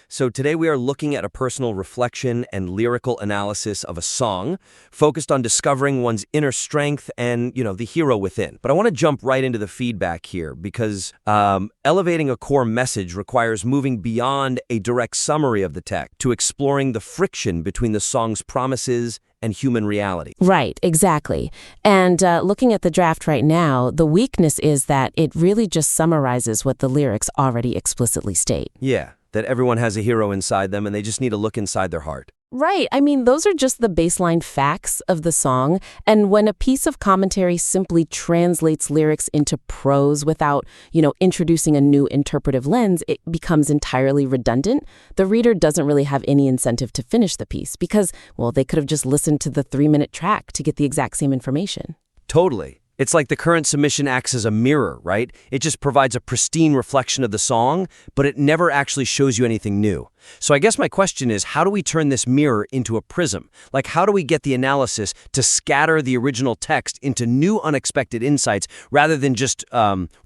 So today we are looking at a personal reflection and lyrical analysis of a song, focused on discovering one's inner strength and, the hero within. But I want to jump right into the feedback here because elevating a core message requires moving beyond a direct summary of the text to exploring the friction between the song's promises and human reality. Right, exactly. And looking at the draft right now, the weakness is that it really just summarizes what the lyrics already explicitly state. Yeah, that everyone has a hero inside them and they just need to look inside their heart. Right. I mean, those are just the baseline facts of the song. And when a piece of commentary simply translates lyrics into prose without, introducing a new interpretive lens, it becomes entirely redundant. The reader doesn't really have any incentive to finish the piece because, they could have just listened to the 3-minute track to get the exact same information. Totally. It's like the current submission acts as a mirror, right? It just provides a pristine reflection of the song, but it never actually shows you anything new. So I guess my question is, how do we turn this mirror into a prism? Like, how do we get the analysis to scatter the original text into new unexpected insights rather than just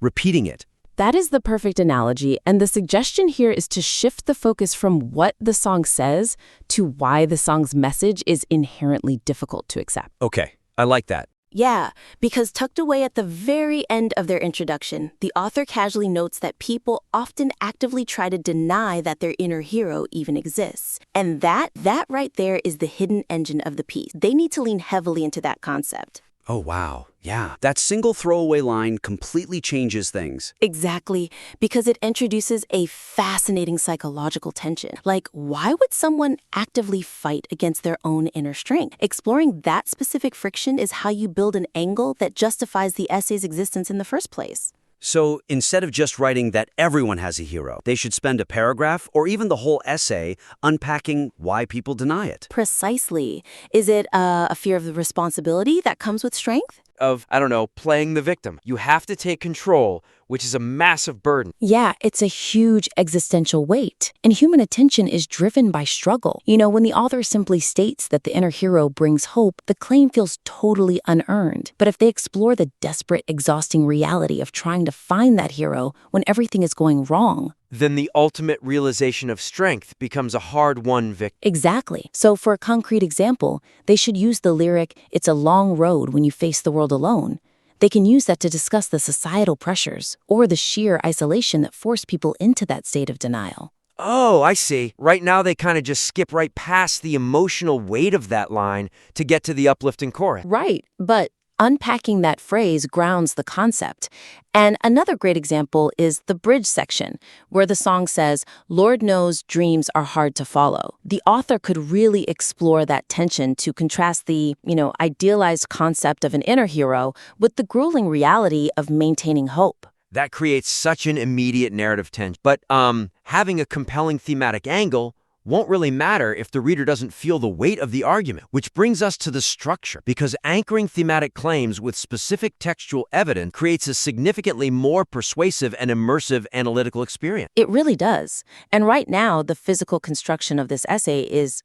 repeating it? That is the perfect analogy, and the suggestion here is to shift the focus from what the song says to why the song's message is inherently difficult to accept. Okay, I like that. Yeah, because tucked away at the very end of their introduction, the author casually notes that people often actively try to deny that their inner hero even exists. And that right there is the hidden engine of the piece. They need to lean heavily into that concept. Oh, wow. Yeah, that single throwaway line completely changes things. Exactly, because it introduces a fascinating psychological tension. Like, why would someone actively fight against their own inner strength? Exploring that specific friction is how you build an angle that justifies the essay's existence in the first place. So instead of just writing that everyone has a hero, they should spend a paragraph or even the whole essay unpacking why people deny it. Precisely. Is it a fear of the responsibility that comes with strength? Of, playing the victim. You have to take control, which is a massive burden. Yeah, it's a huge existential weight. And human attention is driven by struggle. When the author simply states that the inner hero brings hope, the claim feels totally unearned. But if they explore the desperate, exhausting reality of trying to find that hero when everything is going wrong, then the ultimate realization of strength becomes a hard-won victory. Exactly. So for a concrete example, they should use the lyric, "It's a long road when you face the world alone." They can use that to discuss the societal pressures or the sheer isolation that force people into that state of denial. Oh, I see. Right now they kind of just skip right past the emotional weight of that line to get to the uplifting chorus. Right, but unpacking that phrase grounds the concept. And another great example is the bridge section, where the song says, "Lord knows dreams are hard to follow." The author could really explore that tension to contrast the, idealized concept of an inner hero with the grueling reality of maintaining hope. That creates such an immediate narrative tension. But having a compelling thematic angle won't really matter if the reader doesn't feel the weight of the argument, which brings us to the structure, because anchoring thematic claims with specific textual evidence creates a significantly more persuasive and immersive analytical experience. It really does. And right now, the physical construction of this essay is,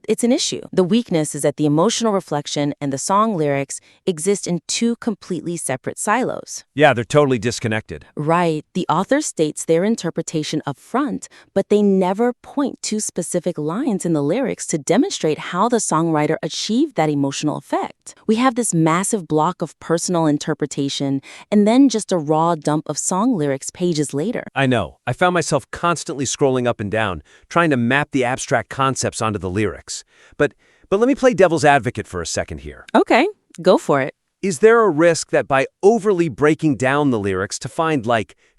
it's an issue. The weakness is that the emotional reflection and the song lyrics exist in two completely separate silos. Yeah, they're totally disconnected. Right. The author states their interpretation up front, but they never point to specific lines in the lyrics to demonstrate how the songwriter achieved that emotional effect. We have this massive block of personal interpretation and then just a raw dump of song lyrics pages later. I know. I found myself constantly scrolling up and down, trying to map the abstract concepts onto the lyrics. But let me play devil's advocate for a second here. Okay, go for it. Is there a risk that by overly breaking down the lyrics to find,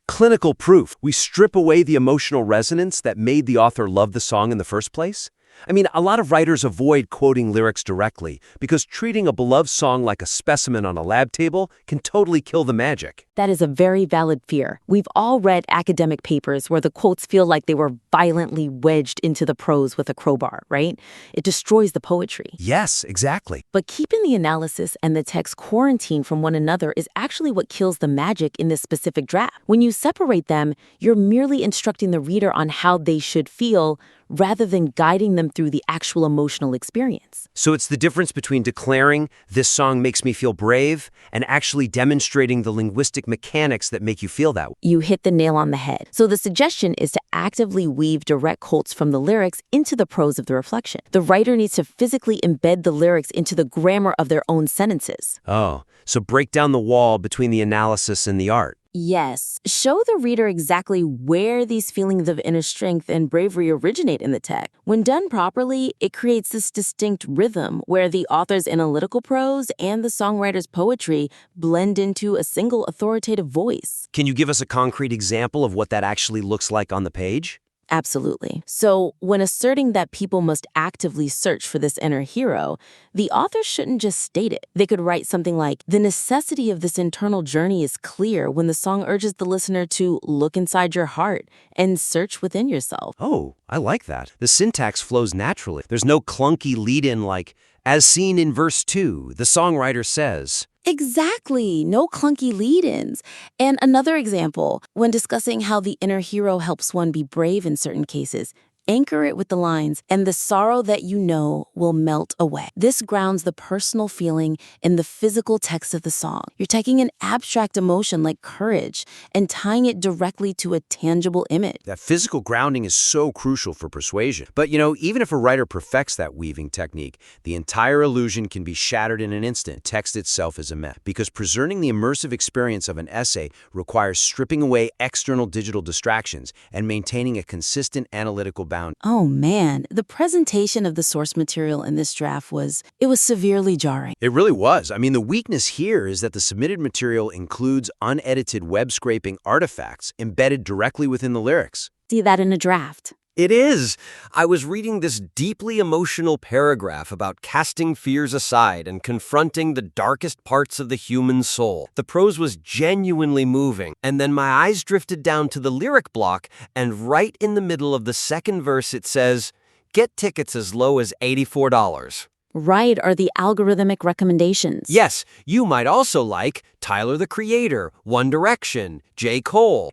clinical proof, we strip away the emotional resonance that made the author love the song in the first place? I mean, a lot of writers avoid quoting lyrics directly because treating a beloved song like a specimen on a lab table can totally kill the magic. That is a very valid fear. We've all read academic papers where the quotes feel like they were violently wedged into the prose with a crowbar, right? It destroys the poetry. Yes, exactly. But keeping the analysis and the text quarantined from one another is actually what kills the magic in this specific draft. When you separate them, you're merely instructing the reader on how they should feel rather than guiding them through the actual emotional experience. So it's the difference between declaring, "This song makes me feel brave," and actually demonstrating the linguistic mechanics that make you feel that way. You hit the nail on the head. So the suggestion is to actively weave direct quotes from the lyrics into the prose of the reflection. The writer needs to physically embed the lyrics into the grammar of their own sentences. Oh, so break down the wall between the analysis and the art. Yes. Show the reader exactly where these feelings of inner strength and bravery originate in the text. When done properly, it creates this distinct rhythm where the author's analytical prose and the songwriter's poetry blend into a single authoritative voice. Can you give us a concrete example of what that actually looks like on the page? Absolutely. So, when asserting that people must actively search for this inner hero, the author shouldn't just state it. They could write something like, "The necessity of this internal journey is clear when the song urges the listener to look inside your heart and search within yourself." Oh, I like that. The syntax flows naturally. There's no clunky lead-in like, "As seen in verse 2, the songwriter says." Exactly. No clunky lead-ins. And another example, when discussing how the inner hero helps one be brave in certain cases, anchor it with the lines, "And the sorrow that you know will melt away." This grounds the personal feeling in the physical text of the song. You're taking an abstract emotion like courage and tying it directly to a tangible image. That physical grounding is so crucial for persuasion. But, even if a writer perfects that weaving technique, the entire illusion can be shattered in an instant. Text itself is a mess, because preserving the immersive experience of an essay requires stripping away external digital distractions and maintaining a consistent analytical bound. Oh man, the presentation of the source material in this draft was severely jarring. It really was. I mean, the weakness here is that the submitted material includes unedited web scraping artifacts embedded directly within the lyrics. See that in a draft. It is. I was reading this deeply emotional paragraph about casting fears aside and confronting the darkest parts of the human soul. The prose was genuinely moving, and then my eyes drifted down to the lyric block, and right in the middle of the second verse it says, "Get tickets as low as $84." Right, are the algorithmic recommendations. Yes, you might also like Tyler, the Creator, One Direction, J. Cole.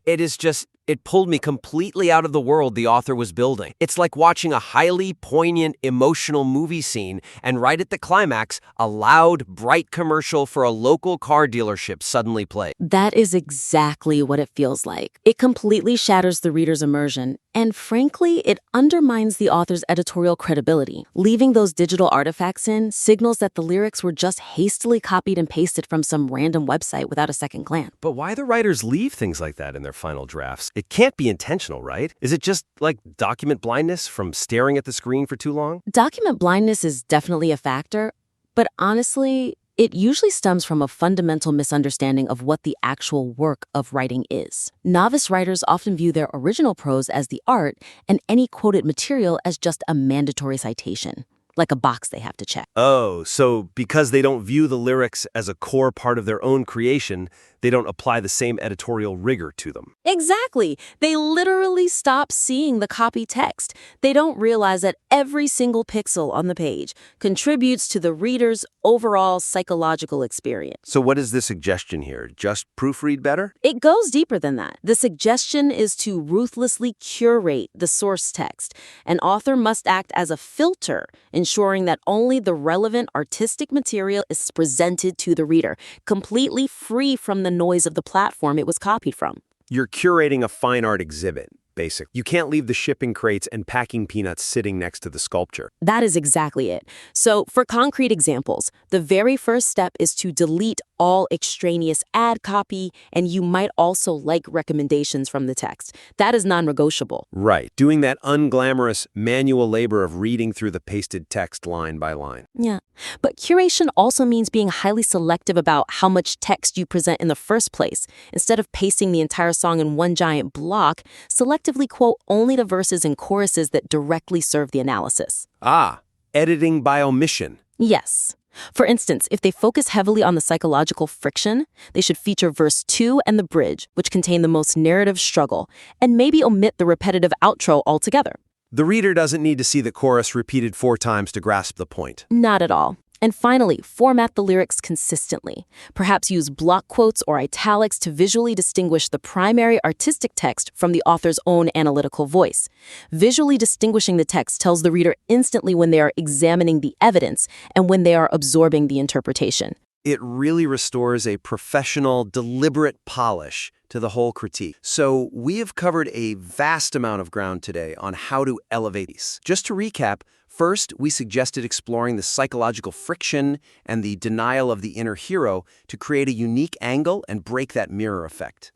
It pulled me completely out of the world the author was building. It's like watching a highly poignant, emotional movie scene, and right at the climax, a loud, bright commercial for a local car dealership suddenly plays. That is exactly what it feels like. It completely shatters the reader's immersion, and frankly, it undermines the author's editorial credibility. Leaving those digital artifacts in signals that the lyrics were just hastily copied and pasted from some random website without a second glance. But why do writers leave things like that in their final drafts? It can't be intentional, right? Is it just like document blindness from staring at the screen for too long? Document blindness is definitely a factor, but honestly, it usually stems from a fundamental misunderstanding of what the actual work of writing is. Novice writers often view their original prose as the art and any quoted material as just a mandatory citation, like a box they have to check. Oh, so because they don't view the lyrics as a core part of their own creation, they don't apply the same editorial rigor to them. Exactly. They literally stop seeing the copy text. They don't realize that every single pixel on the page contributes to the reader's overall psychological experience. So what is the suggestion here? Just proofread better? It goes deeper than that. The suggestion is to ruthlessly curate the source text. An author must act as a filter, ensuring that only the relevant artistic material is presented to the reader, completely free from the noise of the platform it was copied from. You're curating a fine art exhibit, basically. You can't leave the shipping crates and packing peanuts sitting next to the sculpture. That is exactly it. So, for concrete examples, the very first step is to delete all extraneous ad copy, and you might also like recommendations from the text. That is non-negotiable. Right. Doing that unglamorous manual labor of reading through the pasted text line by line. Yeah. But curation also means being highly selective about how much text you present in the first place. Instead of pasting the entire song in one giant block, selectively quote only the verses and choruses that directly serve the analysis. Ah, editing by omission. Yes. For instance, if they focus heavily on the psychological friction, they should feature verse 2 and the bridge, which contain the most narrative struggle, and maybe omit the repetitive outro altogether. The reader doesn't need to see the chorus repeated 4 times to grasp the point. Not at all. And finally, format the lyrics consistently. Perhaps use block quotes or italics to visually distinguish the primary artistic text from the author's own analytical voice. Visually distinguishing the text tells the reader instantly when they are examining the evidence and when they are absorbing the interpretation. It really restores a professional, deliberate polish to the whole critique. So we have covered a vast amount of ground today on how to elevate these. Just to recap, first, we suggested exploring the psychological friction and the denial of the inner hero to create a unique angle and break that mirror effect.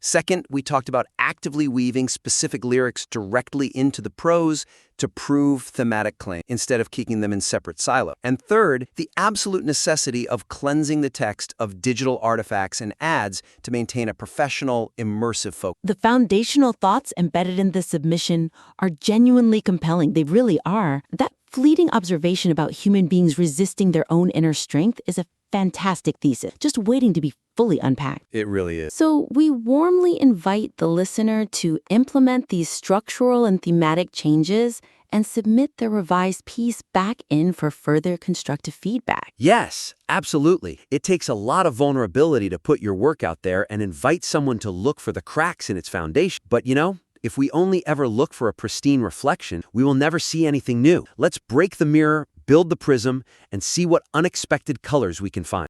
Second, we talked about actively weaving specific lyrics directly into the prose to prove thematic claim instead of keeping them in separate silos. And third, the absolute necessity of cleansing the text of digital artifacts and ads to maintain a professional, immersive focus. The foundational thoughts embedded in this submission are genuinely compelling. They really are. That fleeting observation about human beings resisting their own inner strength is a fantastic thesis, just waiting to be fully unpacked. It really is. So we warmly invite the listener to implement these structural and thematic changes and submit their revised piece back in for further constructive feedback. Yes, absolutely. It takes a lot of vulnerability to put your work out there and invite someone to look for the cracks in its foundation. But if we only ever look for a pristine reflection, we will never see anything new. Let's break the mirror, build the prism, and see what unexpected colors we can find.